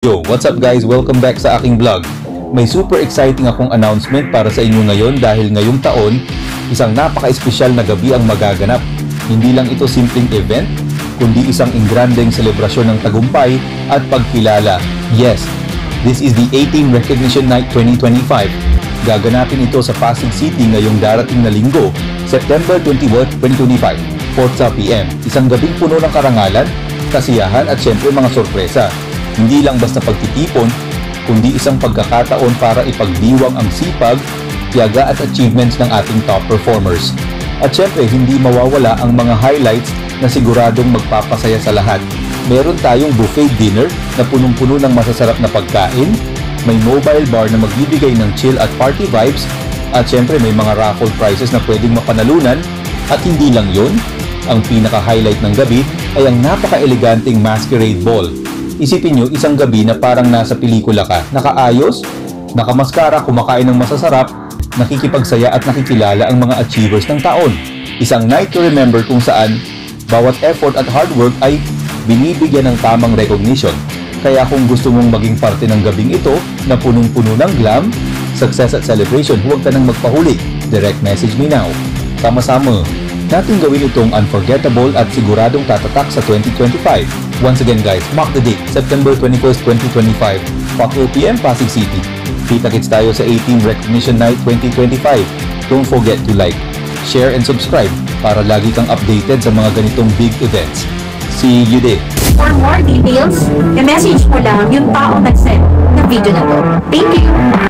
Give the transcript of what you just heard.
Yo, what's up guys? Welcome back sa aking vlog. May super exciting akong announcement para sa inyo ngayon dahil ngayong taon, isang napaka-espesyal na gabi ang magaganap. Hindi lang ito simpleng event, kundi isang ingrandeng selebrasyon ng tagumpay at pagkilala. Yes, this is the A-Team Recognition Night 2025. Gaganapin ito sa Pasig City ngayong darating na linggo, September 21, 2025, 4 p.m. Isang gabing puno ng karangalan, kasiyahan at syempre mga sorpresa. Hindi lang basta pagtitipon, kundi isang pagkakataon para ipagdiwang ang sipag, tiyaga at achievements ng ating top performers. At syempre, hindi mawawala ang mga highlights na siguradong magpapasaya sa lahat. Meron tayong buffet dinner na punong-puno ng masasarap na pagkain, may mobile bar na magbibigay ng chill at party vibes, at syempre may mga raffle prizes na pwedeng mapanalunan. At hindi lang yun, ang pinaka-highlight ng gabi ay ang napaka-eleganteng masquerade ball. Isipin nyo, isang gabi na parang nasa pelikula ka. Nakaayos, nakamaskara, kumakain ng masasarap, nakikipagsaya at nakikilala ang mga achievers ng taon. Isang night to remember kung saan bawat effort at hard work ay binibigyan ng tamang recognition. Kaya kung gusto mong maging parte ng gabing ito na punong-puno ng glam, success at celebration, huwag ka nang magpahuli. Direct message me now. Sama-sama natin gawin itong unforgettable at siguradong tatatak sa 2025. Once again guys, mark the date, September 21st, 2025, 4 p.m. Pasig City. Kita-kits tayo sa A-Team Recognition Night 2025. Don't forget to like, share, and subscribe para lagi kang updated sa mga ganitong big events. See you there! For more details, i-message mo lang yung taong nag-send ng video na to. Thank you!